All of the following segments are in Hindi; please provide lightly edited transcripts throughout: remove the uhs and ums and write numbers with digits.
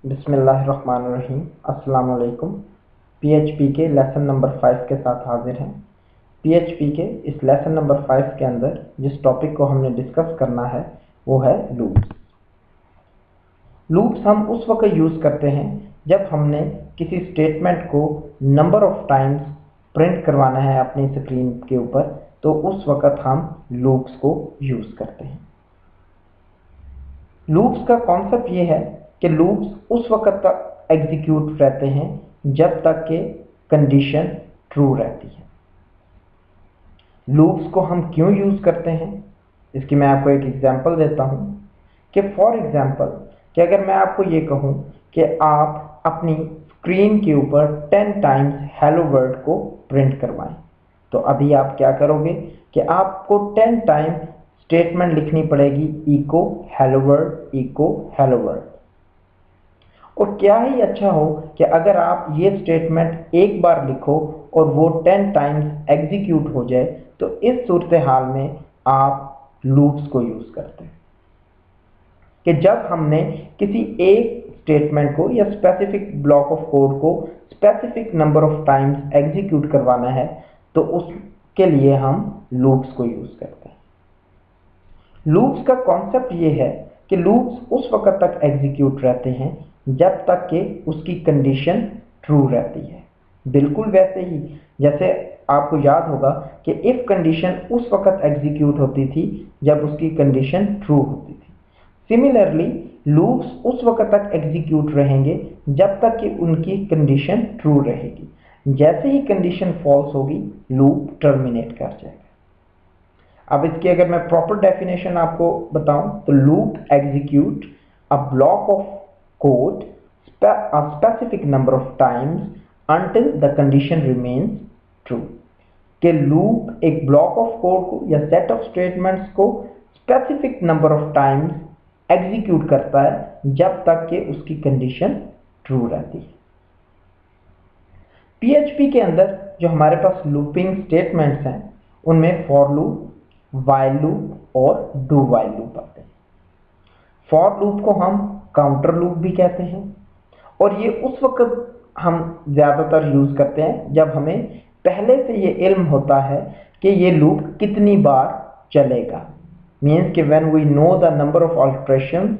बिस्मिल्लाहिर्रहमानिर्रहीम। अस्सलाम वालेकुम। पीएचपी के लेसन नंबर 5 के साथ हाजिर हैं। पीएचपी के इस लेसन नंबर 5 के अंदर जिस टॉपिक को हमने डिस्कस करना है वो है लूप्स। लूप्स हम उस वक्त यूज़ करते हैं जब हमने किसी स्टेटमेंट को नंबर ऑफ टाइम्स प्रिंट करवाना है अपनी स्क्रीन के ऊपर, तो उस वक्त हम लूप्स को यूज़ करते हैं। लूप्स का कॉन्सेप्ट ये है कि लूप्स उस वक्त तक एग्जीक्यूट रहते हैं जब तक कि कंडीशन ट्रू रहती है। लूप्स को हम क्यों यूज़ करते हैं, इसकी मैं आपको एक एग्जांपल देता हूं कि फॉर एग्जांपल कि अगर मैं आपको ये कहूं कि आप अपनी स्क्रीन के ऊपर 10 टाइम्स हेलो वर्ल्ड को प्रिंट करवाएं, तो अभी आप क्या करोगे कि आपको 10 टाइम स्टेटमेंट लिखनी पड़ेगी echo hello world, echo hello world. और क्या ही अच्छा हो कि अगर आप ये स्टेटमेंट एक बार लिखो और वो 10 टाइम्स एग्जीक्यूट हो जाए, तो इस सूरत हाल में आप लूप्स को यूज़ करते हैं कि जब हमने किसी एक स्टेटमेंट को या स्पेसिफिक ब्लॉक ऑफ कोड को specific number of times execute करवाना है, तो उसके लिए हम लूप्स को यूज़ करते हैं। लूप्स का कॉन्सेप्ट ये है कि लूप्स उस वक्त तक एग्जीक्यूट रहते हैं जब तक कि उसकी कंडीशन ट्रू रहती है। बिल्कुल वैसे ही जैसे आपको याद होगा कि इफ कंडीशन उस वक्त एग्जीक्यूट होती थी जब उसकी कंडीशन ट्रू होती थी। सिमिलरली लूप्स उस वक्त तक एग्जीक्यूट रहेंगे जब तक कि उनकी कंडीशन ट्रू रहेगी। जैसे ही कंडीशन फॉल्स होगी, लूप टर्मिनेट कर जाएगा। अब इसकी अगर मैं प्रॉपर डेफिनेशन आपको बताऊं तो loop execute a block of code a specific number of times until the condition remains true। कि लूप एक ब्लॉक ऑफ कोड को या सेट ऑफ स्टेटमेंट्स को specific number of times execute करता है जब तक कि उसकी कंडीशन ट्रू रहती है। पीएचपी के अंदर जो हमारे पास लूपिंग स्टेटमेंट्स हैं उनमें फॉर लूप, वाइल लूप और डू वाइल लूप आते हैं। फॉर लूप को हम काउंटर लूप भी कहते हैं और ये उस वक्त हम ज़्यादातर यूज़ करते हैं जब हमें पहले से ये इल्म होता है कि ये लूप कितनी बार चलेगा। मीन्स कि when we know the number of alteration,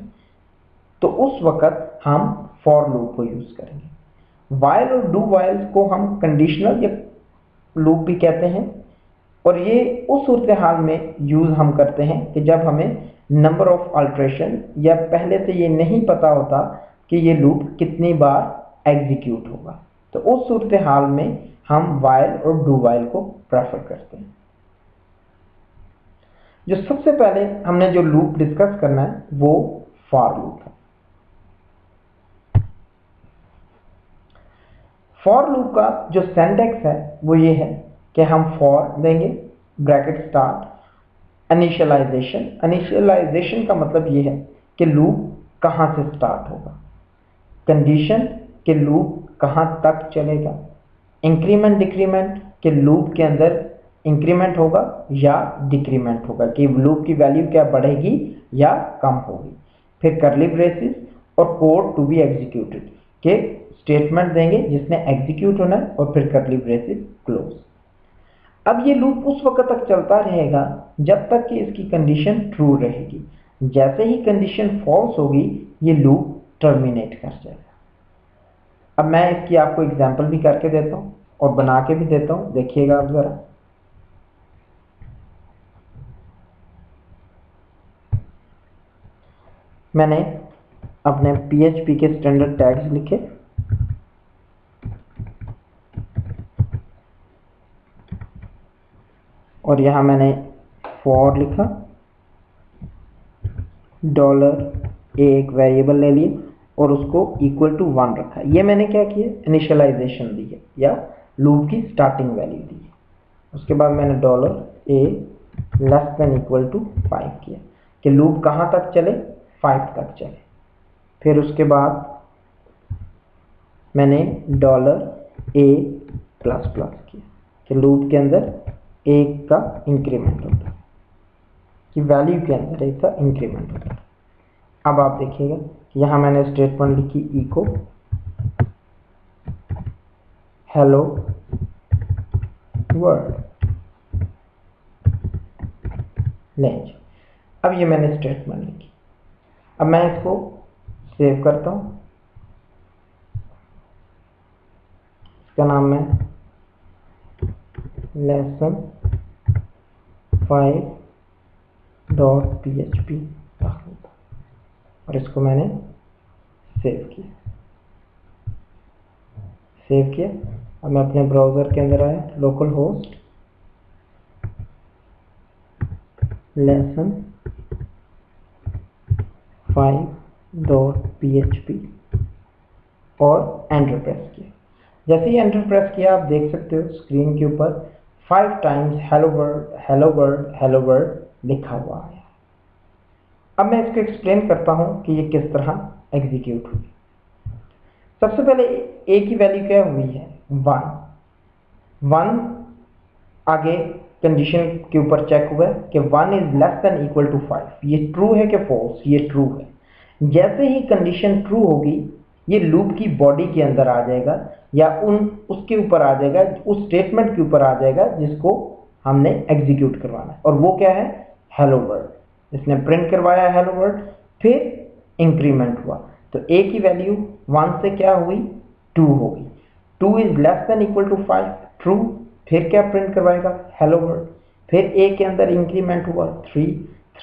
तो उस वक्त हम फॉर लूप को यूज़ करेंगे। वाइल और डू वाइल को हम कंडीशनल या लूप भी कहते हैं और ये उस सूरत हाल में यूज़ हम करते हैं कि जब हमें नंबर ऑफ अल्ट्रेशन या पहले से ये नहीं पता होता कि ये लूप कितनी बार एग्जीक्यूट होगा, तो उस सूरत हाल में हम वाइल और डू वाइल को प्रेफर करते हैं। जो सबसे पहले हमने जो लूप डिस्कस करना है वो फॉर लूप है। फॉर लूप का जो सिंटैक्स है वो ये है कि हम फॉर देंगे, ब्रैकेट स्टार्ट, इनिशियलाइजेशन। इनिशियलाइजेशन का मतलब ये है कि लूप कहाँ से स्टार्ट होगा, कंडीशन के लूप कहाँ तक चलेगा, इंक्रीमेंट डिक्रीमेंट के लूप के अंदर इंक्रीमेंट होगा या डिक्रीमेंट होगा, कि लूप की वैल्यू क्या बढ़ेगी या कम होगी। फिर कर्ली ब्रेसेस और कोड टू बी एग्जीक्यूटेड के स्टेटमेंट देंगे जिसने एग्जीक्यूट होना है और फिर कर्ली ब्रेसेस क्लोज। अब ये लूप उस वक्त तक चलता रहेगा जब तक कि इसकी कंडीशन ट्रू रहेगी। जैसे ही कंडीशन फॉल्स होगी ये लूप टर्मिनेट कर जाएगा। अब मैं इसकी आपको एग्जांपल भी करके देता हूँ और बना के भी देता हूँ, देखिएगा आप जरा। मैंने अपने पीएचपी के स्टैंडर्ड टैग्स लिखे और यहाँ मैंने फॉर लिखा, डॉलर एक वेरिएबल ले लिए और उसको इक्वल टू 1 रखा। ये मैंने क्या किया, इनिशियलाइजेशन दी है या लूप की स्टार्टिंग वैल्यू दी है। उसके बाद मैंने dollar a less than equal to 5 किया कि लूप कहाँ तक चले, 5 तक चले। फिर उसके बाद मैंने डॉलर ए प्लस प्लस किया कि लूप के अंदर एक का इंक्रीमेंट होता है, कि वैल्यू के अंदर एक का इंक्रीमेंट होता है। अब आप देखिएगा कि यहाँ मैंने स्टेटमेंट लिखी इको हेलो वर्ल्ड। नहीं, अब ये मैंने स्टेटमेंट लिखी। अब मैं इसको सेव करता हूँ। इसका नाम मैं lesson5.php रख देता और इसको मैंने सेव किया। अब मैं अपने ब्राउज़र के अंदर आया, लोकल होस्ट lesson5.php और एंटर प्रेस किया। जैसे ही एंटर प्रेस किया आप देख सकते हो स्क्रीन के ऊपर 5 टाइम्स हेलो वर्ल्ड लिखा हुआ है। अब मैं इसको एक्सप्लेन करता हूं कि ये किस तरह एग्जीक्यूट हुई। सबसे पहले ए की वैल्यू क्या हुई है 1 आगे कंडीशन के ऊपर चेक हुआ है कि 1 is less than equal to 5। ये ट्रू है कि फॉल्स? ये ट्रू है। जैसे ही कंडीशन ट्रू होगी ये लूप की बॉडी के अंदर आ जाएगा या उसके ऊपर आ जाएगा, उस स्टेटमेंट के ऊपर आ जाएगा जिसको हमने एग्जीक्यूट करवाना है। और वो क्या है? Hello world. इसने प्रिंट करवाया हेलो वर्ल्ड, फिर इंक्रीमेंट हुआ तो ए की वैल्यू 1 से क्या हुई 2 हो गई। 2 is less than equal to 5 true. फिर क्या प्रिंट करवाएगा हेलो वर्ल्ड। फिर ए के अंदर इंक्रीमेंट हुआ 3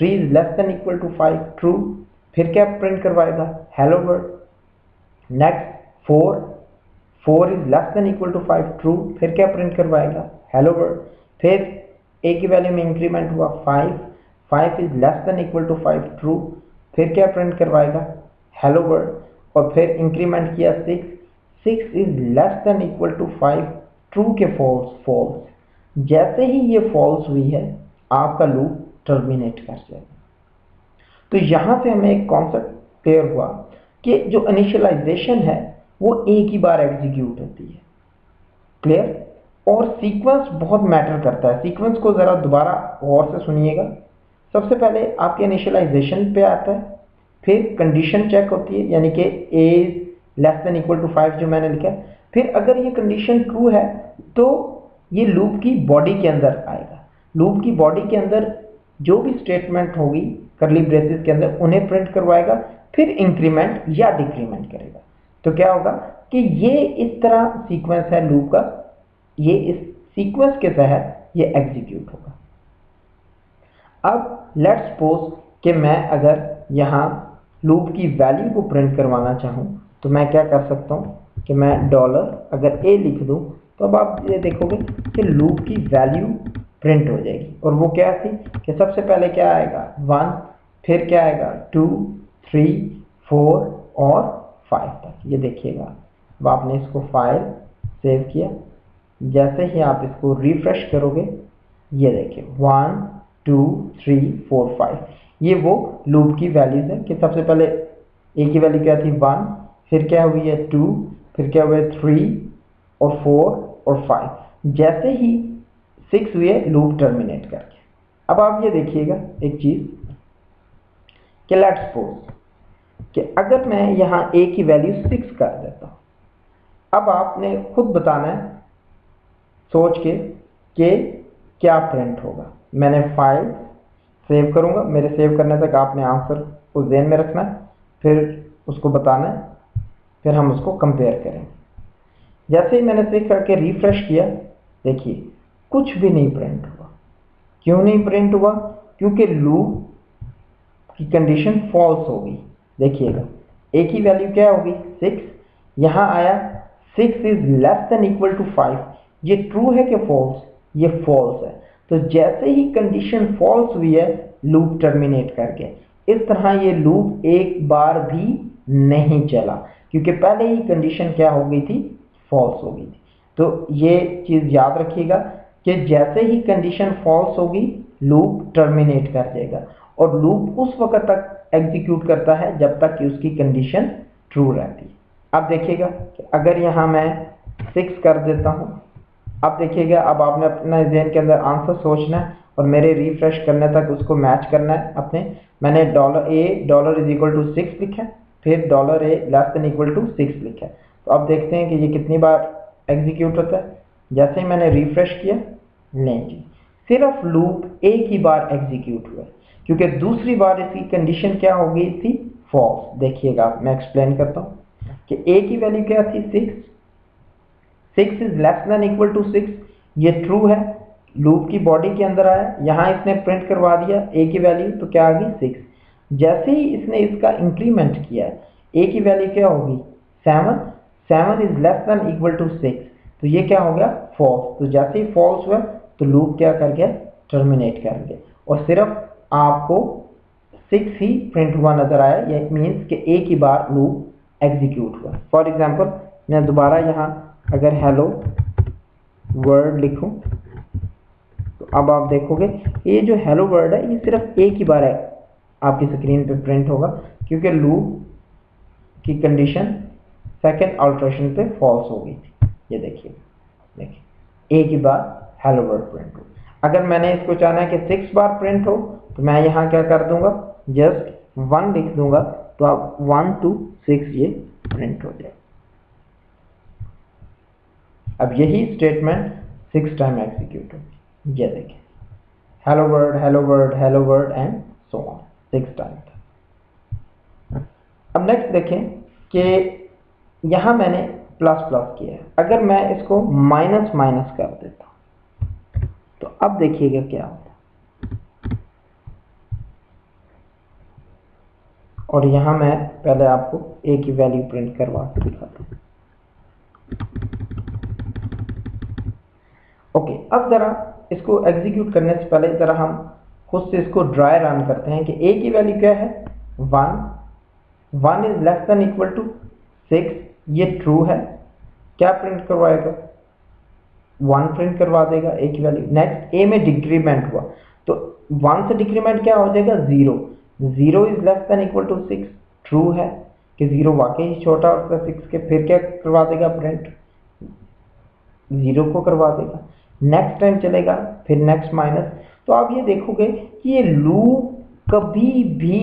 is less than equal to 5 true. फिर क्या प्रिंट करवाएगा hello world. Next 4 is less than equal to 5 true. फिर क्या प्रिंट करवाएगा हेलो वर्ल्ड। फिर ए की वैल्यू में इंक्रीमेंट हुआ 5 is less than equal to 5 true. फिर क्या प्रिंट करवाएगा हेलो वर्ल्ड। और फिर इंक्रीमेंट किया 6 is less than equal to 5 true के फॉल्स। जैसे ही ये फॉल्स हुई है आपका लूप टर्मिनेट कर जाएगा। तो यहां से हमें एक कॉन्सेप्ट क्लियर हुआ कि जो इनिशियलाइजेशन है वो एक ही बार एग्जीक्यूट होती है। क्लियर? और सीक्वेंस बहुत मैटर करता है। सीक्वेंस को जरा दोबारा गौर से सुनिएगा। सबसे पहले आपके इनिशियलाइजेशन पे आता है, फिर कंडीशन चेक होती है यानी कि ए लेस देन इक्वल टू 5 जो मैंने लिखा है। फिर अगर ये कंडीशन ट्रू है तो ये लूप की बॉडी के अंदर आएगा। लूप की बॉडी के अंदर जो भी स्टेटमेंट होगी करली ब्रेसेस के अंदर उन्हें प्रिंट करवाएगा, फिर इंक्रीमेंट या डिक्रीमेंट करेगा। तो क्या होगा कि ये इस तरह सीक्वेंस है लूप का, ये इस सीक्वेंस के तहत ये एग्जीक्यूट होगा। अब लेट्स सपोज कि मैं अगर यहाँ लूप की वैल्यू को प्रिंट करवाना चाहूँ तो मैं क्या कर सकता हूँ कि मैं डॉलर अगर ए लिख दूँ तो अब आप ये देखोगे कि लूप की वैल्यू प्रिंट हो जाएगी। और वो क्या थी कि सबसे पहले क्या आएगा 1, फिर क्या आएगा 2, 3, 4 और 5 तक। ये देखिएगा अब आपने इसको फाइल सेव किया। जैसे ही आप इसको रिफ्रेश करोगे ये देखिए 1, 2, 3, 4, 5 ये वो लूप की वैल्यूज है कि सबसे पहले ए की वैल्यू क्या थी 1, फिर क्या हुई है 2, फिर क्या हुआ है 3 और 4 और 5। जैसे ही 6 हुए लूप टर्मिनेट करके। अब आप ये देखिएगा एक चीज कि लेट्स सपोज कि अगर मैं यहाँ ए की वैल्यू 6 कर देता हूं। अब आपने खुद बताना है सोच के कि क्या प्रिंट होगा। मैंने फाइल सेव करूंगा, मेरे सेव करने तक आपने आंसर को ध्यान में रखना है, फिर उसको बताना है, फिर हम उसको कंपेयर करेंगे। जैसे ही मैंने सेव करके रिफ्रेश किया देखिए कुछ भी नहीं प्रिंट हुआ। क्यों नहीं प्रिंट हुआ? क्योंकि लूप की कंडीशन फॉल्स हो गई। देखिएगा ए की वैल्यू क्या होगी 6, यहां आया 6 is less than equal to 5। ये ट्रू है कि फॉल्स? ये फॉल्स है। तो जैसे ही कंडीशन फॉल्स हुई है लूप टर्मिनेट करके। इस तरह ये लूप एक बार भी नहीं चला क्योंकि पहले ही कंडीशन क्या हो गई थी फॉल्स हो गई थी। तो ये चीज याद रखिएगा कि जैसे ही कंडीशन फॉल्स होगी लूप टर्मिनेट कर देगा और लूप उस वक्त तक एग्जीक्यूट करता है जब तक कि उसकी कंडीशन ट्रू रहती है। अब देखिएगा कि अगर यहाँ मैं 6 कर देता हूँ, अब देखिएगा अब आपने अपने ज़हन के अंदर आंसर सोचना है और मेरे रिफ्रेश करने तक उसको मैच करना है अपने। मैंने $a $= 6 लिखा है, फिर $a less than equal to 6 लिखा है। तो अब देखते हैं कि ये कितनी बार एग्जीक्यूट होता है। जैसे ही मैंने रिफ्रेश किया, नहीं जी, सिर्फ लूप एक ही बार एग्जीक्यूट हुआ, क्योंकि दूसरी बार इसकी कंडीशन क्या हो गई थी, फॉल्स। देखिएगा मैं एक्सप्लेन करता हूँ कि a की वैल्यू क्या थी, 6 is less than equal to 6, ये ट्रू है, लूप की बॉडी के अंदर आया, यहाँ इसने प्रिंट करवा दिया a की वैल्यू, तो क्या आ गई 6। जैसे ही इसने इसका इंक्रीमेंट किया, a की वैल्यू क्या होगी 7 is less than equal to 6, तो ये क्या हो गया फॉल्स। तो जैसे ही फॉल्स हुआ तो लूप क्या कर गया, टर्मिनेट कर गया, और सिर्फ आपको 6 ही प्रिंट हुआ नजर आया। ये मीन्स कि एक ही बार लूप एग्जीक्यूट हुआ। फॉर एग्जांपल मैं दोबारा यहाँ अगर हेलो वर्ड लिखूं, तो अब आप देखोगे ये जो हेलो वर्ड है ये सिर्फ एक ही बार है आपकी स्क्रीन पे प्रिंट होगा, क्योंकि लूप की कंडीशन सेकेंड अल्ट्रेशन पे फॉल्स हो गई थी। ये देखिए एक ही बार हेलो वर्ड प्रिंट हो। अगर मैंने इसको चाहना है कि 6 बार प्रिंट हो, तो मैं यहाँ क्या कर दूंगा, जस्ट 1 लिख दूंगा, तो अब 1 to 6 ये प्रिंट हो जाए। अब यही स्टेटमेंट 6 टाइम एग्जीक्यूट हो। ये देखिए hello word hello word hello word and so on 6 time. अब नेक्स्ट देखें कि यहां मैंने प्लस प्लस किया है, अगर मैं इसको माइनस माइनस कर देता हूं, तो अब देखिएगा क्या होता है। और यहां मैं पहले आपको a की वैल्यू प्रिंट करवा के दिखाता हूं। ओके, अब जरा इसको एग्जीक्यूट करने से पहले जरा हम खुद से इसको ड्राई रन करते हैं कि a की वैल्यू क्या है 1 is less than equal to 6, ये ट्रू है, क्या प्रिंट करवाएगा 1 प्रिंट करवा देगा a की वैल्यू। नेक्स्ट a में डिक्रीमेंट हुआ, तो 1 से डिक्रीमेंट क्या हो जाएगा 0 is less than equal to 6, true है कि 0 वाकई ही छोटा और 6 के, फिर क्या करवा देगा प्रिंट 0 को करवा देगा। नेक्स्ट टाइम चलेगा, फिर नेक्स्ट माइनस। तो आप ये देखोगे कि ये लूप कभी भी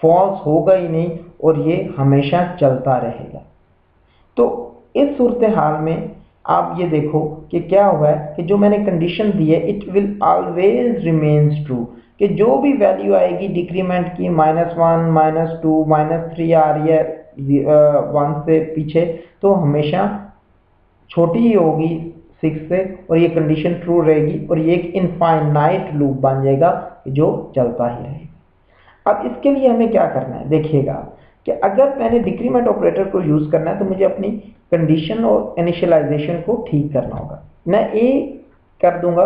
फॉल्स होगा ही नहीं और ये हमेशा चलता रहेगा। तो इस सूरत हाल में आप ये देखो कि क्या हुआ है कि जो मैंने कंडीशन दी है it will always remains true, कि जो भी वैल्यू आएगी डिक्रीमेंट की -1 -2 -3 आ रही है 1 से पीछे, तो हमेशा छोटी ही होगी 6 से, और ये कंडीशन ट्रू रहेगी और ये एक इनफाइनाइट लूप बन जाएगा जो चलता ही रहेगा। अब इसके लिए हमें क्या करना है, देखिएगा कि अगर मैंने डिक्रीमेंट ऑपरेटर को यूज करना है तो मुझे अपनी कंडीशन और इनिशियलाइजेशन को ठीक करना होगा। मैं a कर दूंगा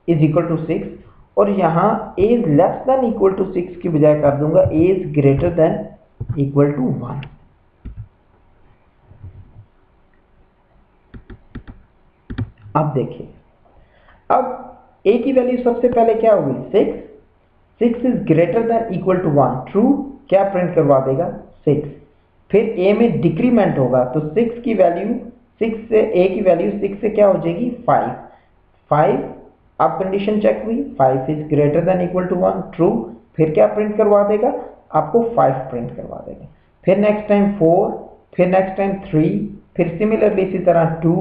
इज इक्वल टू 6, और यहाँ a is less than equal to 6 की बजाय कर दूंगा a is greater than equal to 1। अब देखिए, अब a की वैल्यू सबसे पहले क्या होगी 6 is greater than equal to 1, true, क्या प्रिंट करवा देगा 6। फिर a में डिक्रीमेंट होगा, तो 6 की वैल्यू 6 से a की वैल्यू 6 से क्या हो जाएगी 5। अब कंडीशन चेक हुई, 5 is greater than equal to 1, true, फिर क्या प्रिंट करवा देगा, आपको 5 प्रिंट करवा देगा। फिर नेक्स्ट टाइम 4, फिर नेक्स्ट टाइम 3, फिर सिमिलरली इसी तरह 2,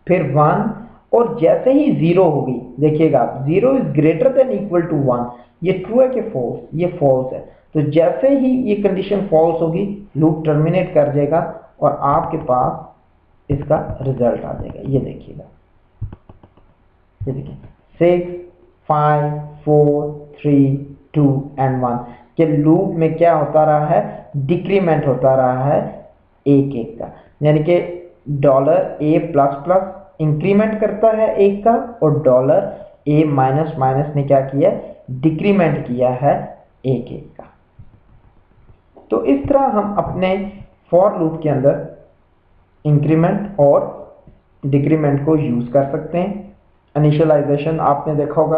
फिर 1, और जैसे ही 0 होगी, देखिएगा 0 is greater than equal to 1, ये ट्रू है कि फॉल्स, ये फॉल्स है। तो जैसे ही ये कंडीशन फॉल्स होगी लूप टर्मिनेट कर जाएगा और आपके पास इसका रिजल्ट आ जाएगा। ये देखिएगा, ये देखिए 6 5 4 3 2 एंड 1 के लूप में क्या होता रहा है, डिक्रीमेंट होता रहा है एक एक का, यानी कि $a++ इंक्रीमेंट करता है एक का, और $a- ने क्या किया, डिक्रीमेंट किया है एक एक का। तो इस तरह हम अपने फॉर लूप के अंदर इंक्रीमेंट और डिक्रीमेंट को यूज कर सकते हैं। इनिशियलाइजेशन आपने देखा होगा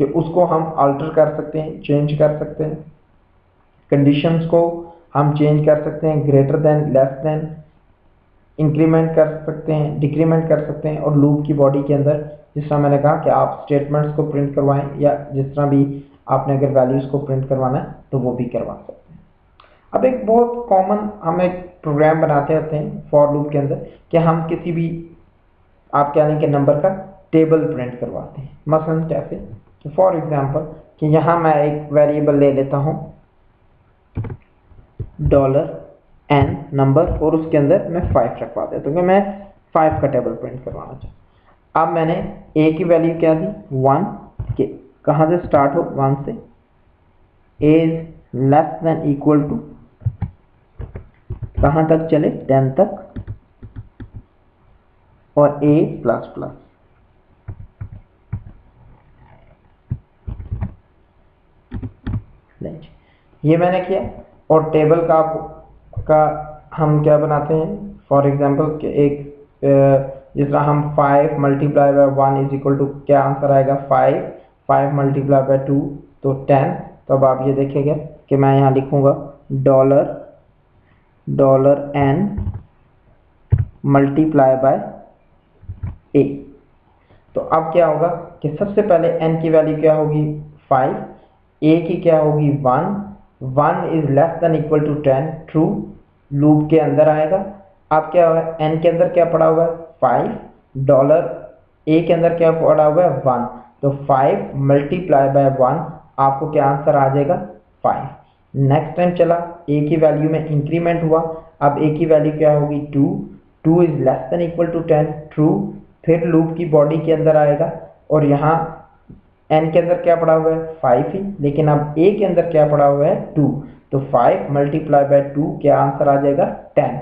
कि उसको हम अल्टर कर सकते हैं, चेंज कर सकते हैं, कंडीशंस को हम चेंज कर सकते हैं, greater than, less than, increment कर सकते हैं, डिक्रीमेंट कर सकते हैं, और लूप की बॉडी के अंदर जिस तरह मैंने कहा कि आप स्टेटमेंट्स को प्रिंट करवाएं, या जिस तरह भी आपने अगर वैल्यूज को प्रिंट करवाना है तो वो भी करवा सकते हैं। अब एक बहुत कॉमन हम एक प्रोग्राम बनाते होते हैं फॉर लूप के अंदर कि हम किसी भी आपके आने के नंबर का टेबल प्रिंट करवाते हैं। मसलन कैसे, तो फॉर एग्जांपल कि यहाँ मैं एक वेरिएबल ले लेता हूँ $n नंबर और उसके अंदर मैं 5 रखवा देता हूँ कि मैं 5 का टेबल प्रिंट करवाना चाहूँ। अब मैंने a की वैल्यू क्या दी 1, कि कहाँ से स्टार्ट हो 1 से, a is less than equal to कहाँ तक चले 10 तक, और a प्लस प्लस। ये मैंने किया। और टेबल का हम क्या बनाते हैं, फॉर एग्जांपल कि एक जिस तरह हम 5 multiply by 1 is equal to क्या आंसर आएगा 5 मल्टीप्लाई बाय 2 तो 10। तो अब आप ये देखेंगे कि मैं यहाँ लिखूंगा $n मल्टीप्लाई बाय a। तो अब क्या होगा कि सबसे पहले n की वैल्यू क्या होगी 5, a की क्या होगी 1 is less than equal to 10, true, loop के अंदर आएगा। अब क्या होगा n के अंदर क्या पड़ा हुआ है 5, $a के अंदर क्या पड़ा हुआ है 1, तो 5 मल्टीप्लाई बाय 1 आपको क्या आंसर आ जाएगा 5। नेक्स्ट टाइम चला a की वैल्यू में इंक्रीमेंट हुआ, अब a की वैल्यू क्या होगी 2 is less than equal to 10, true, फिर लूप की बॉडी के अंदर आएगा और यहाँ n के अंदर क्या पड़ा हुआ है 5 ही, लेकिन अब a के अंदर क्या पड़ा हुआ है 2, तो 5 मल्टीप्लाई बाय 2 क्या आंसर आ जाएगा 10।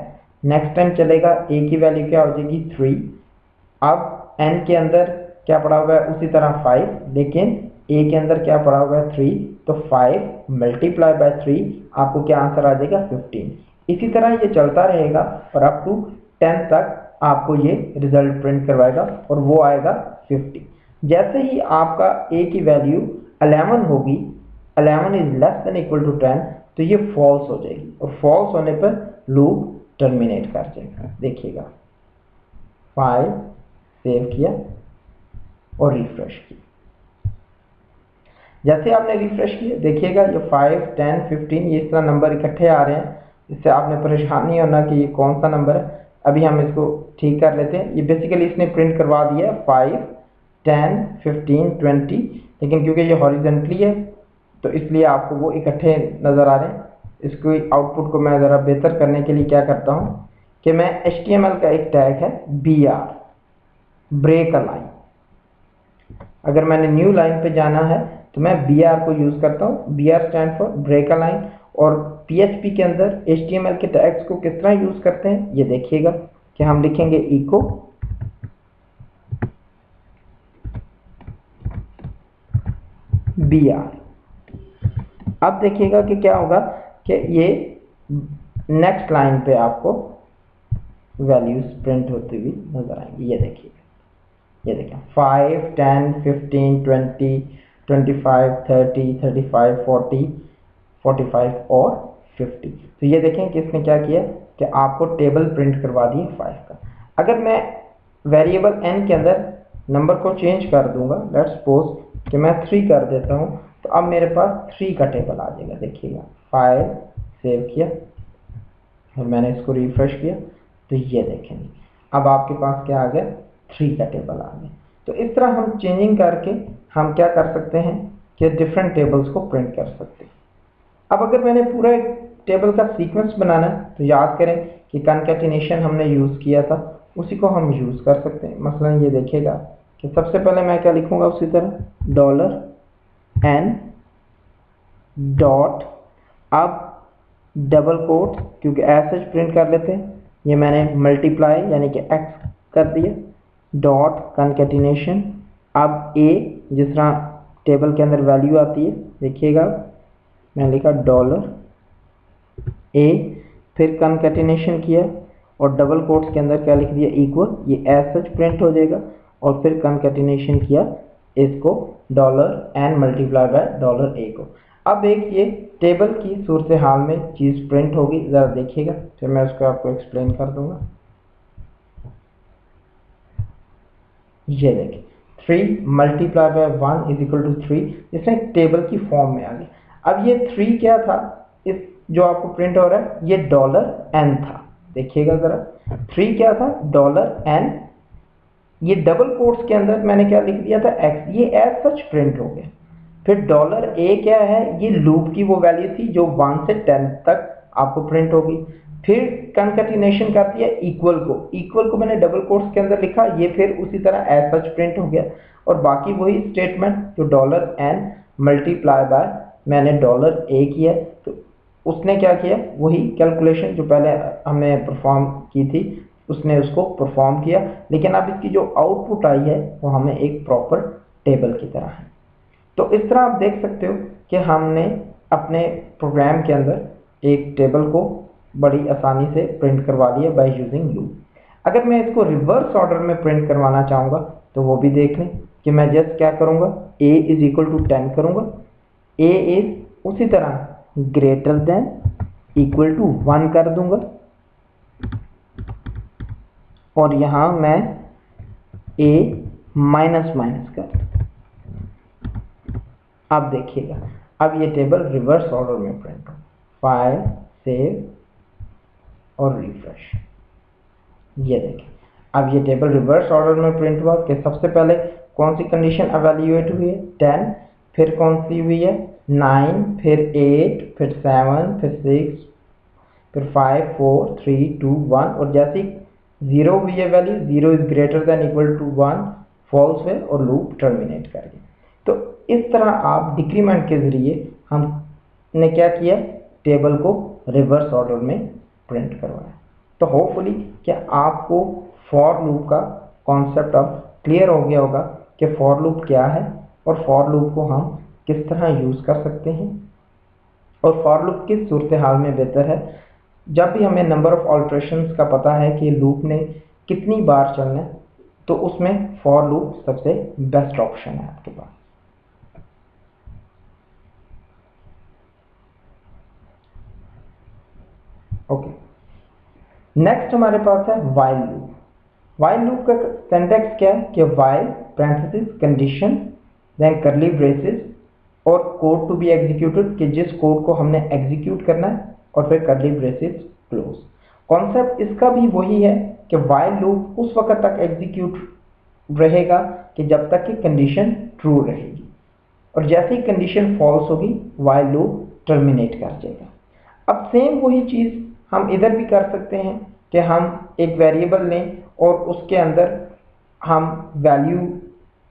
नेक्स्ट टाइम चलेगा a की वैल्यू क्या हो जाएगी 3, अब n के अंदर क्या पड़ा हुआ है उसी तरह 5, लेकिन a के अंदर क्या पड़ा हुआ है 3, तो 5 मल्टीप्लाई बाय 3 आपको क्या आंसर आ जाएगा 15। इसी तरह ये चलता रहेगा और अप टू 10 तक आपको ये रिजल्ट प्रिंट करवाएगा और वो आएगा 50। जैसे ही आपका a की वैल्यू 11 होगी, 11 is less than equal to 10, तो ये फॉल्स हो जाएगी और फॉल्स होने पर लूप टर्मिनेट कर जाएगा। देखिएगा 5 सेव किया और रिफ्रेश किया। जैसे आपने रिफ्रेश किया देखिएगा ये 5, 10, 15 ये इस तरह नंबर इकट्ठे आ रहे हैं। इससे आपने परेशान नहीं होना कि ये कौन सा नंबर है। अभी हम इसको ठीक कर लेते हैं। ये बेसिकली इसने प्रिंट करवा दिया है 5, 10, 15, 20, लेकिन क्योंकि ये हॉरिजेंटली है तो इसलिए आपको वो इकट्ठे नज़र आ रहे हैं। इसको आउटपुट को मैं ज़रा बेहतर करने के लिए क्या करता हूँ कि मैं HTML का एक टैग है BR, ब्रेक अ लाइन। अगर मैंने न्यू लाइन पे जाना है तो मैं BR को यूज़ करता हूँ। BR stand for break a line. और PHP के अंदर HTML के टैग्स को किस तरह यूज़ करते हैं ये देखिएगा कि हम लिखेंगे इको BR। अब देखिएगा कि क्या होगा कि ये नेक्स्ट लाइन पे आपको वैल्यूज प्रिंट होती हुई नजर आएंगी। ये देखिएगा, ये देखिए 5, 10, 15, 20, 25, 30, 35, 40, 45 और 50। तो ये देखें कि इसने क्या किया कि आपको टेबल प्रिंट करवा दी 5 का। अगर मैं वेरिएबल n के अंदर नंबर को चेंज कर दूंगा, लेट्स सपोज कि मैं 3 कर देता हूं, तो अब मेरे पास 3 का टेबल आ जाएगा। देखिएगा फाइल सेव किया और मैंने इसको रिफ्रेश किया तो ये देखेंगे अब आपके पास क्या आ गया 3 का टेबल आ गया। तो इस तरह हम चेंजिंग करके हम क्या कर सकते हैं कि डिफरेंट टेबल्स को प्रिंट कर सकते हैं। अब अगर मैंने पूरा एक टेबल का सीक्वेंस बनाना है तो याद करें कि कॉन्कैटिनेशन हमने यूज़ किया था, उसी को हम यूज़ कर सकते हैं। मसलन ये देखिएगा कि सबसे पहले मैं क्या लिखूंगा उसी तरह $n डॉट, अब डबल कोट क्योंकि ऐसे प्रिंट कर लेते हैं, ये मैंने मल्टीप्लाई यानी कि x कर दिया, डॉट कॉन्कैटिनेशन, अब a जिस तरह टेबल के अंदर वैल्यू आती है देखिएगा मैंने लिखा $a, फिर कॉन्कैटिनेशन किया और डबल कोट्स के अंदर क्या लिख दिया इक्वल, ये एज सच प्रिंट हो जाएगा और फिर कॉन्कैटिनेशन किया इसको $n मल्टीप्लाई बाय $a को। अब एक ये टेबल की सूरत हाल में चीज़ प्रिंट होगी, ज़रा देखिएगा, फिर मैं उसको आपको एक्सप्लेन कर दूंगा। ये देखिए 3 multiply by 1 is equal to 3, इसमें टेबल की फॉर्म में आ गया। अब ये 3 क्या था, इस जो आपको प्रिंट हो रहा है ये $n था। देखिएगा ज़रा, 3 क्या था, $n। ये डबल कोट्स के अंदर मैंने क्या लिख दिया था, x, ये एज सच प्रिंट हो गया। फिर $a क्या है, ये लूप की वो वैल्यू थी जो 1 से 10 तक आपको प्रिंट होगी। फिर कंकैटिनेशन कर दिया इक्वल को मैंने डबल कोट्स के अंदर लिखा, ये फिर उसी तरह एज सच प्रिंट हो गया। और बाकी वही स्टेटमेंट जो $n मल्टीप्लाई बाय मैंने $a किया, तो उसने क्या किया, वही कैलकुलेशन जो पहले हमने परफॉर्म की थी उसने उसको परफॉर्म किया। लेकिन अब इसकी जो आउटपुट आई है वो हमें एक प्रॉपर टेबल की तरह है। तो इस तरह आप देख सकते हो कि हमने अपने प्रोग्राम के अंदर एक टेबल को बड़ी आसानी से प्रिंट करवा लिया बाय यूजिंग लूप। अगर मैं इसको रिवर्स ऑर्डर में प्रिंट करवाना चाहूँगा तो वो भी देख लें कि मैं जस्ट क्या करूँगा, a इज इक्वल टू 10 करूँगा, a इज उसी तरह ग्रेटर देन इक्वल टू 1 कर दूंगा, और यहाँ मैं a माइनस माइनस कर। अब देखिएगा, अब ये टेबल रिवर्स ऑर्डर में प्रिंट हो। फाइल, सेव और रिफ्रेश। ये देखें, अब ये टेबल रिवर्स ऑर्डर में प्रिंट हुआ कि सबसे पहले कौन सी कंडीशन एवेल्यूएट हुई है, 10, फिर कौन सी हुई है, 9, फिर 8, फिर 7, फिर 6, फिर 5, 4, 3, 2, 1, और जैसे 0 हुई है value, 0 is greater than equal to 1, false है और लूप टर्मिनेट कर गया। तो इस तरह आप डिक्रीमेंट के ज़रिए हमने क्या किया, टेबल को रिवर्स ऑर्डर में प्रिंट करवाया। तो होपफुली क्या आपको फॉर लूप का कॉन्सेप्ट अब क्लियर हो गया होगा कि फॉर लूप क्या है और फॉर लूप को हम किस तरह यूज़ कर सकते हैं, और फॉर लूप किस सूरत हाल में बेहतर है। जब भी हमें नंबर ऑफ ऑल्ट्रेशंस का पता है कि लूप ने कितनी बार चलना है, तो उसमें फॉर लूप सबसे बेस्ट ऑप्शन है आपके पास। ओके, नेक्स्ट हमारे पास है वाइल लूप। वाइल लूप का सिंटैक्स क्या है कि while parenthesis condition then curly braces और कोड टू बी एग्जीक्यूटेड, कि जिस कोड को हमने एग्जीक्यूट करना है, और फिर करली ब्रेसेस क्लोज। कॉन्सेप्ट इसका भी वही है कि वाइल लूप उस वक्त तक एग्जीक्यूट रहेगा कि जब तक कि कंडीशन ट्रू रहेगी, और जैसे ही कंडीशन फॉल्स होगी वाइल लूप टर्मिनेट कर जाएगा। अब सेम वही चीज़ हम इधर भी कर सकते हैं कि हम एक वेरिएबल लें और उसके अंदर हम वैल्यू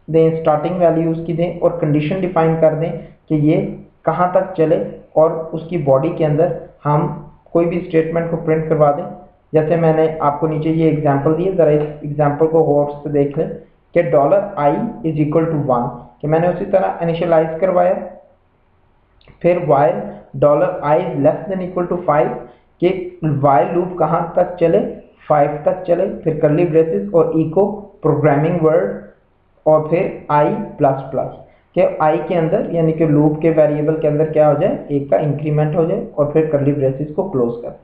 दें, स्टार्टिंग वैल्यू उसकी दें और कंडीशन डिफाइन कर दें कि ये कहाँ तक चले, और उसकी बॉडी के अंदर हम कोई भी स्टेटमेंट को प्रिंट करवा दें। जैसे मैंने आपको नीचे ये एग्जांपल दिए, ज़रा इस एग्जांपल को गौर से देख लें कि $i इज इक्वल टू 1, कि मैंने उसी तरह इनिशियलाइज करवाया। फिर while $i is less than equal to 5, कि वाइल लूप कहाँ तक चले, 5 तक चले। फिर करली ब्रेसेस और इको प्रोग्रामिंग वर्ड, और फिर i प्लस प्लस, कि i के अंदर यानी कि लूप के वेरिएबल के अंदर क्या हो जाए, एक का इंक्रीमेंट हो जाए, और फिर करली ब्रेसेस को क्लोज कर।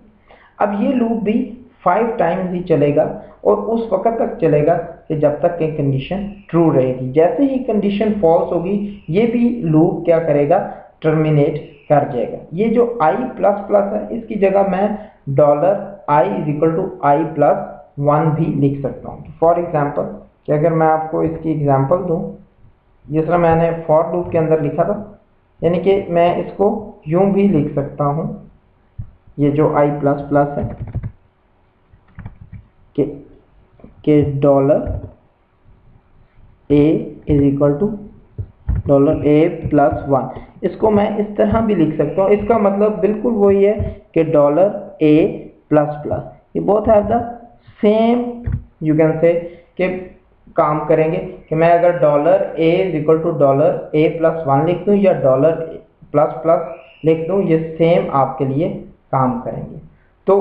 अब ये लूप भी 5 टाइम्स ही चलेगा, और उस वक्त तक चलेगा कि जब तक कि कंडीशन ट्रू रहेगी। जैसे ही कंडीशन फॉल्स होगी ये भी लूप क्या करेगा, टर्मिनेट कर जाएगा। ये जो i प्लस प्लस है इसकी जगह मैं $i is equal to i plus 1 भी लिख सकता हूँ। फॉर एग्जाम्पल कि अगर मैं आपको इसकी एग्जाम्पल दूँ, जिस तरह मैंने फॉर लूप के अंदर लिखा था, यानी कि मैं इसको यूं भी लिख सकता हूँ, ये जो i प्लस प्लस है कि $a is equal to $a plus 1, इसको मैं इस तरह भी लिख सकता हूँ। इसका मतलब बिल्कुल वही है कि $a प्लस प्लस, ये both have the same you can say कि काम करेंगे। कि मैं अगर $a is equal to $a plus 1 लिख दूँ या $a प्लस प्लस लिख दूँ, ये सेम आपके लिए काम करेंगे। तो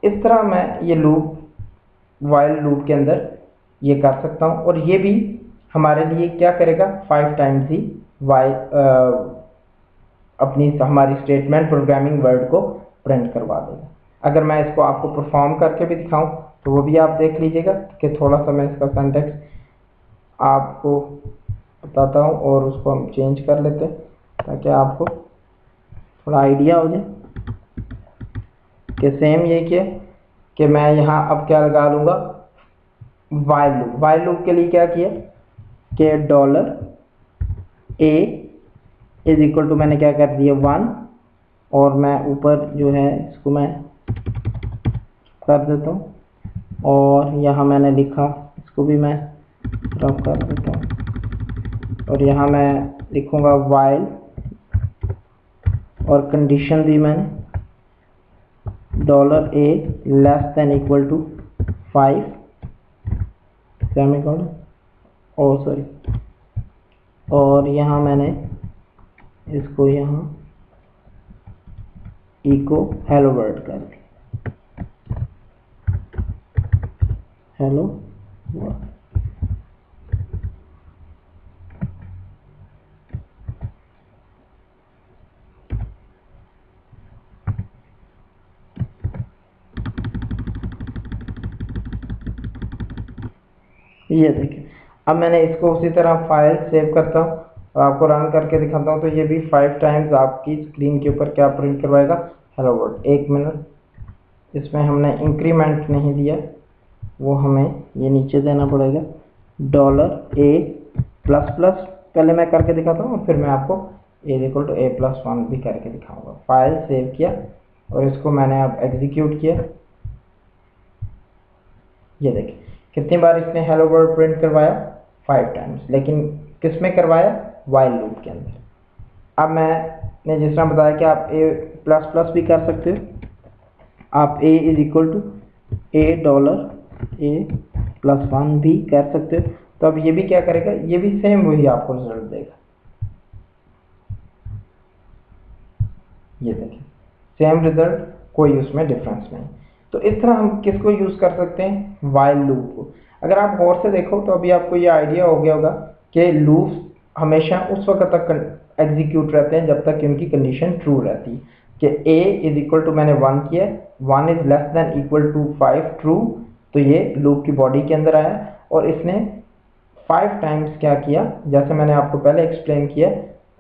इस तरह मैं ये लूप वाइल लूप के अंदर ये कर सकता हूँ, और ये भी हमारे लिए क्या करेगा, 5 टाइम्स ही अपनी हमारी स्टेटमेंट प्रोग्रामिंग वर्ड को प्रिंट करवा देगा। अगर मैं इसको आपको परफॉर्म करके भी दिखाऊं तो वो भी आप देख लीजिएगा कि थोड़ा सा मैं इसका सिंटैक्स आपको बताता हूँ, और उसको हम चेंज कर लेते हैं ताकि आपको थोड़ा आइडिया हो जाए। कि सेम ये किया कि मैं यहाँ अब क्या लगा लूँगा, वाइल लूप। वाइल लूप के लिए क्या किया कि dollar a is equal to मैंने क्या कर दिया 1, और मैं ऊपर जो है इसको मैं कर देता हूँ, और यहाँ मैंने लिखा इसको भी मैं रब कर देता हूँ, और यहाँ मैं लिखूँगा वाइल, और कंडीशन दी मैंने dollar a less than equal to 5 semicolon, और सॉरी, और यहाँ मैंने इसको यहाँ इको हेलो वर्ल्ड कर दी, हेलो वर्ल्ड। ये देखिए, अब मैंने इसको उसी तरह फाइल सेव करता हूँ और आपको रन करके दिखाता हूँ, तो ये भी 5 टाइम्स आपकी स्क्रीन के ऊपर क्या प्रिंट करवाएगा, हेलो वर्ल्ड। 1 मिनट, इसमें हमने इंक्रीमेंट नहीं दिया, वो हमें ये नीचे देना पड़ेगा, डॉलर ए प्लस प्लस पहले मैं करके दिखाता हूँ, और फिर मैं आपको ए इक्वल टू ए प्लस 1 भी करके दिखाऊंगा। फाइल सेव किया और इसको मैंने अब एग्जीक्यूट किया। ये देखिए कितनी बार इसने हेलो वर्ल्ड प्रिंट करवाया, 5 टाइम्स, लेकिन किस में करवाया, वाइल लूप के अंदर। अब मैंने जिस तरह बताया कि आप ए प्लस प्लस भी कर सकते हो, आप A is equal to A dollar A plus 1 भी कर सकते हो। तो अब ये भी क्या करेगा, ये भी सेम वही आपको रिजल्ट देगा। ये देखिए सेम रिजल्ट, कोई उसमें डिफरेंस नहीं। तो इस तरह हम किसको यूज कर सकते हैं, वाइल लूप को। अगर आप गौर से देखो तो अभी आपको ये आइडिया हो गया होगा कि लूप्स हमेशा उस वक्त तक एग्जीक्यूट रहते हैं जब तक कि उनकी कंडीशन ट्रू रहती है, कि a इज इक्वल टू मैंने 1 किया, 1 is less than equal to 5 true, तो ये लूप की बॉडी के अंदर आया, और इसने 5 टाइम्स क्या किया, जैसे मैंने आपको पहले एक्सप्लेन किया,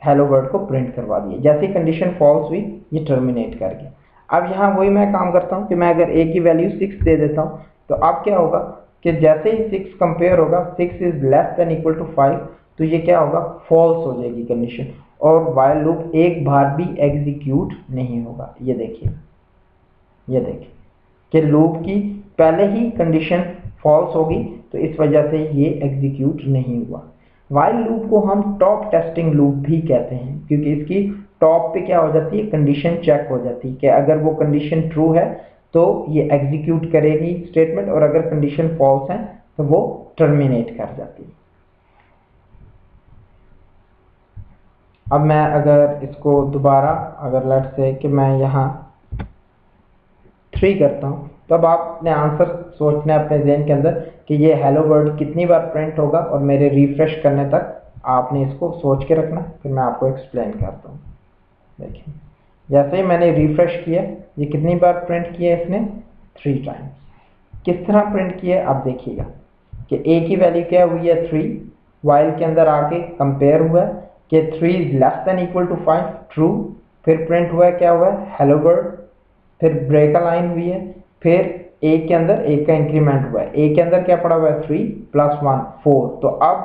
हेलो वर्ल्ड को प्रिंट करवा दिया। जैसे कंडीशन फॉल्स हुई ये टर्मिनेट कर गया। अब यहाँ वही मैं काम करता हूँ कि मैं अगर a की वैल्यू 6 दे देता हूँ, तो अब क्या होगा कि जैसे ही 6 कंपेयर होगा, 6 is less than equal to 5, तो ये क्या होगा, फॉल्स हो जाएगी कंडीशन, और वाइल लूप एक बार भी एग्जीक्यूट नहीं होगा। ये देखिए, ये देखिए कि लूप की पहले ही कंडीशन फॉल्स होगी, तो इस वजह से ये एग्जीक्यूट नहीं हुआ। वाइल लूप को हम टॉप टेस्टिंग लूप भी कहते हैं, क्योंकि इसकी टॉप पे क्या हो जाती है, कंडीशन चेक हो जाती है कि अगर वो कंडीशन ट्रू है तो ये एग्जीक्यूट करेगी स्टेटमेंट, और अगर कंडीशन फॉल्स है तो वो टर्मिनेट कर जाती है। अब मैं अगर इसको दोबारा, अगर लेट्स से कि मैं यहाँ 3 करता हूँ, तो अब आपने आंसर सोचना है अपने जहन के अंदर कि ये हेलो वर्ल्ड कितनी बार प्रिंट होगा, और मेरे रिफ्रेश करने तक आपने इसको सोच के रखना, फिर मैं आपको एक्सप्लेन करता हूँ। देखिए जैसे ही मैंने रिफ्रेश किया, ये कितनी बार प्रिंट किया इसने, 3 टाइम्स। किस तरह प्रिंट किया आप देखिएगा कि a की वैल्यू क्या हुई है 3, वाइल के अंदर आके कंपेयर हुआ है कि 3 is less than equal to 5 true, फिर प्रिंट हुआ है क्या हुआ है, हेलो वर्ल्ड, फिर ब्रेक लाइन हुई है, फिर a के अंदर a का इंक्रीमेंट हुआ है, a के अंदर क्या पड़ा हुआ है 3 प्लस 1 4, तो अब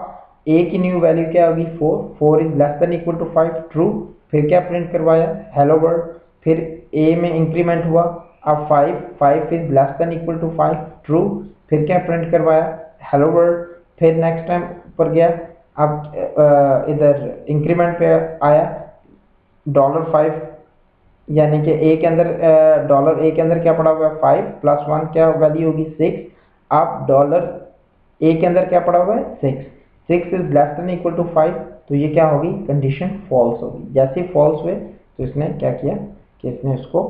a की न्यू वैल्यू क्या होगी 4, 4 is less than equal to 5 true, फिर क्या प्रिंट करवाया, हेलो वर्ल्ड, फिर a में इंक्रीमेंट हुआ, अब 5, 5 is less than equal to 5 true, फिर क्या प्रिंट करवाया, हेलो वर्ल्ड, फिर नेक्स्ट टाइम ऊपर गया, अब इधर इंक्रीमेंट पे आया, $5, यानी कि ए के अंदर डॉलर ए के अंदर क्या पड़ा हुआ है 5 प्लस 1 क्या वैल्यू होगी 6, अब डॉलर ए के अंदर क्या पड़ा हुआ है 6, 6 is less than equal to 5, तो ये क्या होगी, कंडीशन फॉल्स होगी। जैसे ही फॉल्स हुए तो इसने क्या किया कि इसने उसको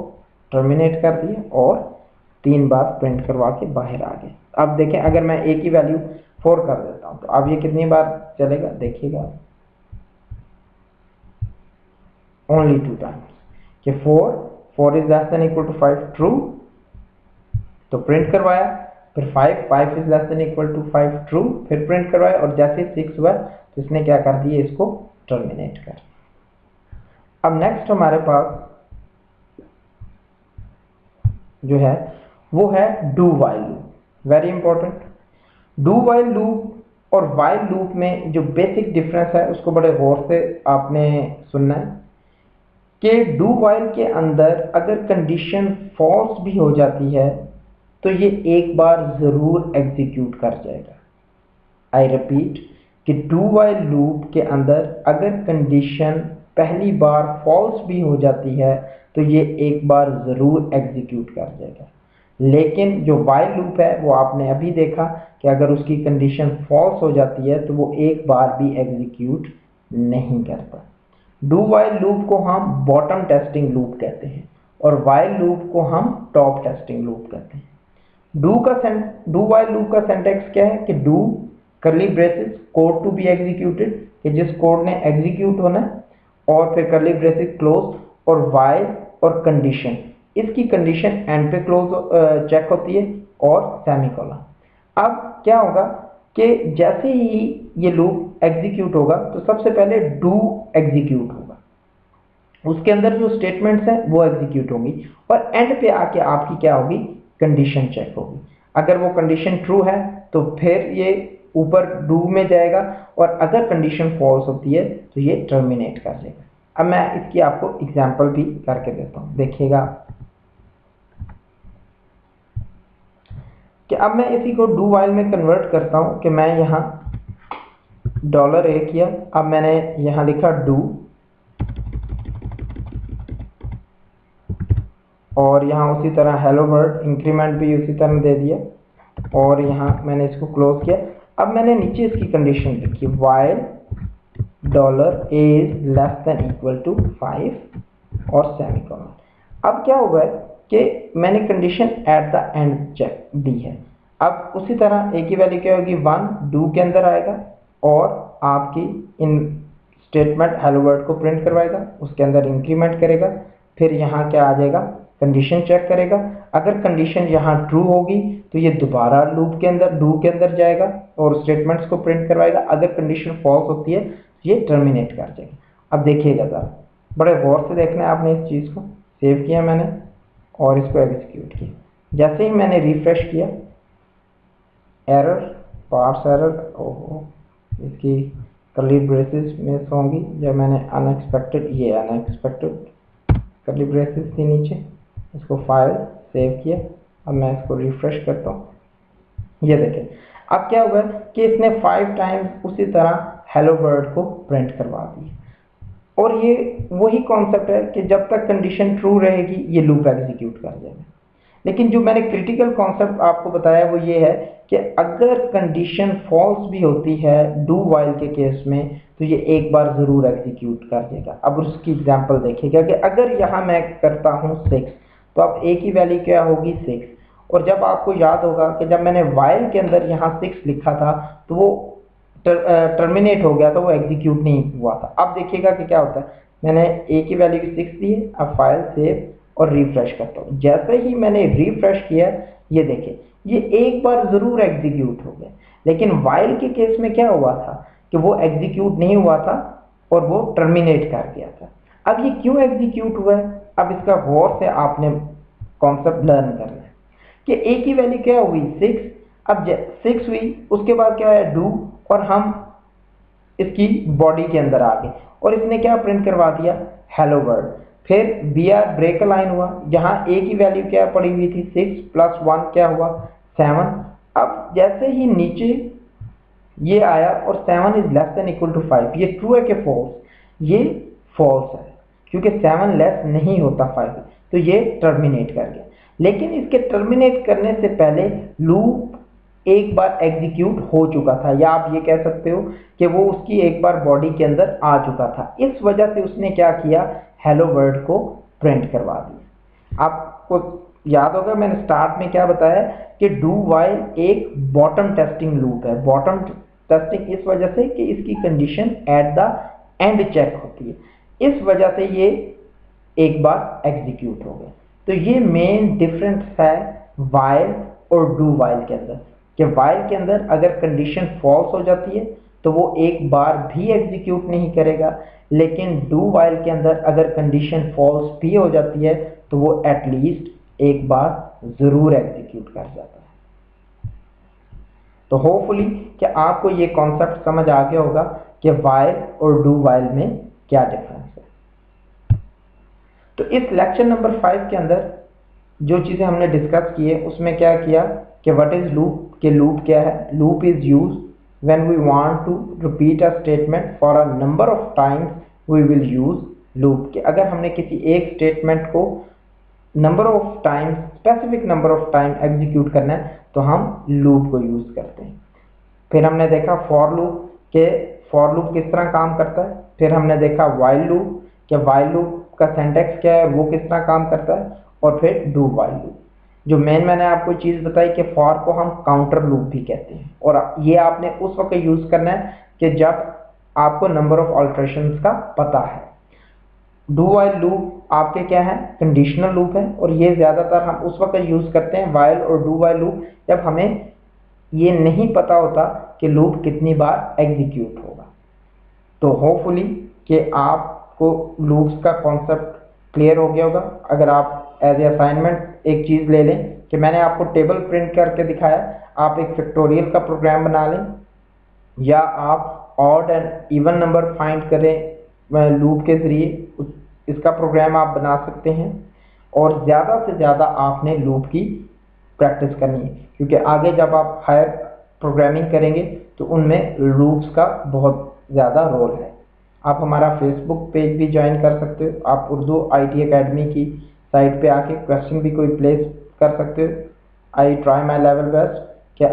टर्मिनेट कर दिया और 3 बार प्रिंट करवा के बाहर आ गए। अब देखें अगर मैं ए की वैल्यू 4 कर देता हूँ, तो अब ये कितनी बार चलेगा देखिएगा, ओनली 2 टाइम्स, कि 4 is less than equal to 5 true, तो प्रिंट करवाया, फिर 5 is less than equal to 5 true, फिर प्रिंट करवाया, और जैसे 6 हुआ तो इसने क्या कर दिया, इसको टर्मिनेट कर। अब नेक्स्ट हमारे पास जो है वो है do while loop. Very important. Do while loop और वाइल लूप में जो बेसिक डिफरेंस है उसको बड़े गौर से आपने सुनना है कि डू वाइल के अंदर अगर कंडीशन फॉल्स भी हो जाती है तो ये एक बार ज़रूर एग्जीक्यूट कर जाएगा। आई रिपीट कि डू वाइल लूप के अंदर अगर कंडीशन पहली बार फॉल्स भी हो जाती है तो ये एक बार ज़रूर एग्जीक्यूट कर जाएगा। लेकिन जो वाइल लूप है वो आपने अभी देखा कि अगर उसकी कंडीशन फॉल्स हो जाती है तो वो एक बार भी एग्जीक्यूट नहीं करता। डू वाइल लूप को हम बॉटम टेस्टिंग लूप कहते हैं और वाइल लूप को हम टॉप टेस्टिंग लूप कहते हैं। डू वाइल लूप का सिंटैक्स क्या है कि do curly braces code to be executed, कि जिस कोड ने एग्जीक्यूट होना है, और फिर कर्ली ब्रेसेस क्लोज, और वाइल और कंडीशन, इसकी कंडीशन एंड पे क्लोज चेक होती है, और सेमीकोलन। अब क्या होगा कि जैसे ही ये लूप एग्जीक्यूट होगा तो सबसे पहले डू एग्जीक्यूट होगा, उसके अंदर जो स्टेटमेंट्स हैं वो एग्जीक्यूट होंगी और एंड पे आके आपकी क्या होगी, कंडीशन चेक होगी। अगर वो कंडीशन ट्रू है तो फिर ये ऊपर डू में जाएगा और अगर कंडीशन फॉल्स होती है तो ये टर्मिनेट कर देगा। अब मैं इसकी आपको एग्जांपल भी करके देता हूँ, देखिएगा कि अब मैं इसी को डू वाइल में कन्वर्ट करता हूँ कि मैं यहाँ $a किया, अब मैंने यहाँ लिखा डू और यहाँ उसी तरह हेलो वर्ल्ड इंक्रीमेंट भी उसी तरह दे दिया और यहाँ मैंने इसको क्लोज किया। अब मैंने नीचे इसकी कंडीशन लिखी while $a is less than equal to 5 और सेमीकोलन। अब क्या होगा कि मैंने condition at the end check दी है। अब उसी तरह a की वैल्यू क्या होगी 1 डू के अंदर आएगा और आपकी इन स्टेटमेंट हेलो वर्ल्ड को प्रिंट करवाएगा, उसके अंदर इंक्रीमेंट करेगा, फिर यहाँ क्या आ जाएगा, कंडीशन चेक करेगा। अगर कंडीशन यहाँ ट्रू होगी तो ये दोबारा लूप के अंदर डू के अंदर जाएगा और स्टेटमेंट्स को प्रिंट करवाएगा। अगर कंडीशन फॉल्स होती है तो ये टर्मिनेट कर जाएगा। अब देखिएगा ज़रा, बड़े गौर से देखना है आपने इस चीज़ को। सेव किया मैंने और इसको एग्जीक्यूट किया, जैसे ही मैंने रिफ्रेश किया एरर, पार्स एरर, ओहो इसकी कर्ली ब्रेसेस मिस होंगी जब मैंने अनएक्सपेक्टेड, ये अनएक्सपेक्टेड कर्ली ब्रेसेस थी नीचे, इसको फाइल सेव किया। अब मैं इसको रिफ्रेश करता हूँ, ये देखें अब क्या हुआ कि इसने 5 टाइम्स उसी तरह हेलो वर्ल्ड को प्रिंट करवा दिया। और ये वही कॉन्सेप्ट है कि जब तक कंडीशन ट्रू रहेगी ये लूप एग्जीक्यूट कर जाएगा। लेकिन जो मैंने क्रिटिकल कॉन्सेप्ट आपको बताया वो ये है कि अगर कंडीशन फॉल्स भी होती है डू वाइल के केस में तो ये एक बार ज़रूर एग्जीक्यूट कर देगा। अब उसकी एग्जांपल देखिएगा कि अगर यहाँ मैं करता हूँ 6 तो अब a की वैल्यू क्या होगी 6, और जब आपको याद होगा कि जब मैंने वाइल के अंदर यहाँ 6 लिखा था तो वो टर्मिनेट हो गया था, वो एग्जीक्यूट नहीं हुआ था। अब देखिएगा कि क्या होता है, मैंने a की वैल्यू 6 दी है, अब फाइल सेव और रिफ्रेश करता हूँ। जैसे ही मैंने रिफ्रेश किया ये देखिए ये एक बार ज़रूर एग्जीक्यूट हो गया। लेकिन वाइल के केस में क्या हुआ था कि वो एग्जीक्यूट नहीं हुआ था और वो टर्मिनेट कर गया था। अब ये क्यों एग्जीक्यूट हुआ है, अब इसका गौर से आपने कॉन्सेप्ट लर्न करना है कि a की वैल्यू क्या हुई 6, अब 6 हुई, उसके बाद क्या है डू, और हम इसकी बॉडी के अंदर आ गए और इसने क्या प्रिंट करवा दिया, हेलो वर्ल्ड। फिर br ब्रेक लाइन हुआ, जहां a की वैल्यू क्या पड़ी हुई थी 6 प्लस 1 क्या हुआ 7। अब जैसे ही नीचे ये आया और 7 is less than equal to 5, ये ट्रू है कि फॉल्स, ये फॉल्स है क्योंकि 7 लेस नहीं होता 5, तो ये टर्मिनेट कर गया। लेकिन इसके टर्मिनेट करने से पहले लूप एक बार एग्जीक्यूट हो चुका था, या आप ये कह सकते हो कि वो उसकी एक बार बॉडी के अंदर आ चुका था। इस वजह से उसने क्या किया, हेलो वर्ल्ड को प्रिंट करवा दिया। आपको याद होगा मैंने स्टार्ट में क्या बताया कि डू वाइल एक बॉटम टेस्टिंग लूप है। बॉटम टेस्टिंग इस वजह से कि इसकी condition at the end check होती है, इस वजह से ये एक बार एग्जीक्यूट हो गया। तो ये मेन डिफरेंस है वाइल और डू वाइल के अंदर, कि वाइल के अंदर अगर कंडीशन फॉल्स हो जाती है तो वो एक बार भी एग्जीक्यूट नहीं करेगा, लेकिन डू वाइल के अंदर अगर कंडीशन फॉल्स भी हो जाती है तो वो एटलीस्ट एक बार ज़रूर एग्जीक्यूट कर जाता है। तो होपफुली कि आपको ये कॉन्सेप्ट समझ आ गया होगा कि वाइल और डू वाइल में क्या डिफरेंस है। तो इस लेक्चर नंबर 5 के अंदर जो चीज़ें हमने डिस्कस की है उसमें क्या किया कि व्हाट इज़ लूप, के लूप क्या है। Loop is use when we want to repeat a statement for a number of times we will use loop. कि अगर हमने किसी एक स्टेटमेंट को number of time, specific number of time execute करना है तो हम लूप को यूज करते हैं। फिर हमने देखा फॉर लूप के फॉर लूप किस तरह काम करता है। फिर हमने देखा वाइल लूप कि वाइल लूप का सिंटैक्स क्या है, वो किस तरह काम करता है। और फिर डू वाइल लूप। जो मैंने आपको चीज़ बताई कि फॉर को हम काउंटर लूप भी कहते हैं, और ये आपने उस वक्त यूज करना है कि जब आपको नंबर ऑफ ऑल्ट्रेशंस का पता है। डू वाइल लूप आपके क्या है, कंडीशनल लूप है, और ये ज़्यादातर हम उस वक्त यूज़ करते हैं वाइल और डू वाइल लूप जब हमें ये नहीं पता होता कि लूप कितनी बार एग्जीक्यूट होगा। तो होपफुली कि आपको लूप्स का कॉन्सेप्ट क्लियर हो गया होगा। अगर आप एज ए असाइनमेंट एक चीज़ ले लें कि मैंने आपको टेबल प्रिंट करके दिखाया, आप एक फैक्टोरियल का प्रोग्राम बना लें, या आप odd and even number find करें लूप के ज़रिए, इसका प्रोग्राम आप बना सकते हैं। और ज़्यादा से ज़्यादा आपने लूप की प्रैक्टिस करनी है, क्योंकि आगे जब आप हायर प्रोग्रामिंग करेंगे तो उनमें लूप्स का बहुत ज़्यादा रोल है। आप हमारा फेसबुक पेज भी ज्वाइन कर सकते हो। आप उर्दू IT अकेडमी की साइट पे आके क्वेश्चन भी कोई प्लेस कर सकते हो। I try my level best क्या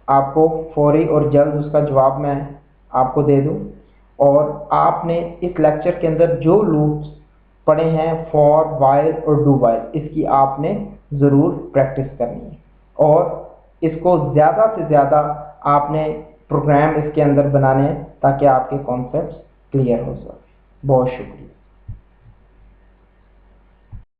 आपको फौरी और जल्द उसका जवाब मैं आपको दे दूं। और आपने इस लेक्चर के अंदर जो लूप्स पढ़े हैं फॉर, वाइल और डू वाइल, इसकी आपने ज़रूर प्रैक्टिस करनी है, और इसको ज़्यादा से ज़्यादा आपने प्रोग्राम इसके अंदर बनाने हैं ताकि आपके कॉन्सेप्ट्स क्लियर हो सके। बहुत शुक्रिया।